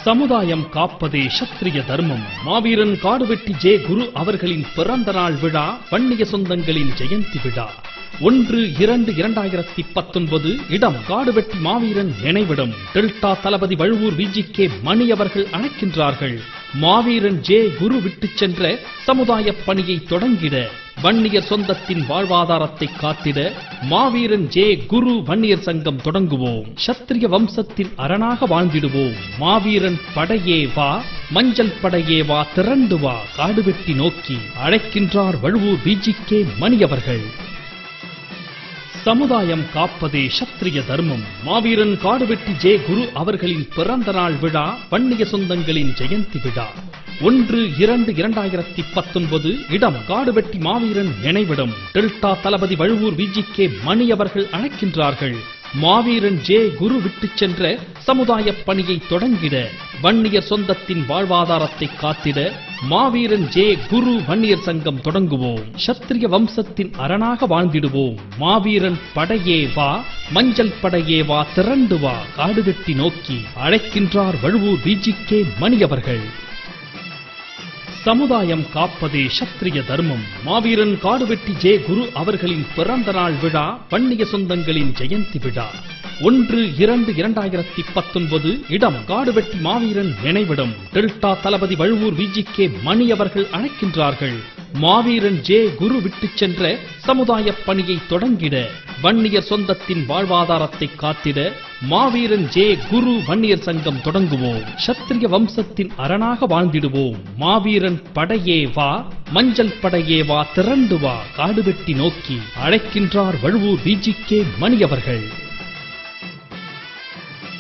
சமுதாயம் காப்பதே சத்திரிய தர்மம். மாவீரன் காடுவெட்டி ஜே குரு அவர்களின் பிறந்த நாள் விழா, வன்னிய சொந்தங்களின் ஜெயந்தி விழா. 1-2-2019. இடம் காடுவெட்டி மாவீரன் நினைவிடம். டெல்டா தளபதி வழுவூர் விஜிகே மணி அவர்கள் அழைக்கின்றார்கள். மாவீரன் ஜே குரு விட்டுச் சென்ற சமுதாய பணியை தொடங்கிட, வன்னியர் சொந்தத்தின் வாழ்வாதாரத்தை காத்திட மாவீரன் ஜே குரு வன்னியர் சங்கம் தொடங்குவோம். சத்திரிய வம்சத்தின் அரணாக வாழ்ந்திடுவோம். மாவீரன் படையே வா, மஞ்சள் படையே வா, திரண்டு வா, காடுவெட்டி நோக்கி அழைக்கின்றார் வழுவூர் விஜிகே மணி அவர்கள். சமுதாயம் காப்பதே சத்திரிய தர்மம். மாவீரன் காடுவெட்டி ஜே குரு அவர்களின் பிறந்த நாள் விழா, வன்னிய சொந்தங்களின் ஜெயந்தி விழா. 1-2-2019. இடம் காடுவெட்டி மாவீரன் நினைவிடம். டெல்டா தளபதி வழுவூர் விஜிகே மணி அவர்கள் அழைக்கின்றார்கள். மாவீரன் ஜே குரு விட்டுச் சென்ற சமுதாய பணியை தொடங்கிட, வன்னியர் சொந்தத்தின் வாழ்வாதாரத்தை காத்திட மாவீரன் ஜே குரு வன்னியர் சங்கம் தொடங்குவோம். சத்திரிய வம்சத்தின் அரணாக வாழ்ந்திடுவோம். மாவீரன் படையே வா, மஞ்சள் படையே வா, திரண்டு வா, காடுவெட்டி நோக்கி அழைக்கின்றார் வழுவூர் விஜிகே மணி அவர்கள். சமுதாயம் காப்பதே சத்திரிய தர்மம். மாவீரன் காடுவெட்டி ஜே குரு அவர்களின் பிறந்த நாள் விழா, வன்னிய சொந்தங்களின் ஜெயந்தி விழா. 1-2-2019. இடம் காடுவெட்டி மாவீரன் நினைவிடம். டெல்டா தளபதி வழுவூர் விஜிகே மணி அவர்கள் அழைக்கின்றார்கள். மாவீரன் ஜே குரு விட்டுச் சென்ற சமுதாய பணியை தொடங்கிட, வன்னியர் சொந்தத்தின் வாழ்வாதாரத்தை காத்திட மாவீரன் ஜே குரு வன்னியர் சங்கம் தொடங்குவோம். சத்திரிய வம்சத்தின் அரணாக வாழ்ந்திடுவோம். மாவீரன் படையே வா, மஞ்சள் படையே வா, திரண்டு வா, காடுவெட்டி நோக்கி அழைக்கின்றார் வழுவூர் விஜிகே மணி அவர்கள்.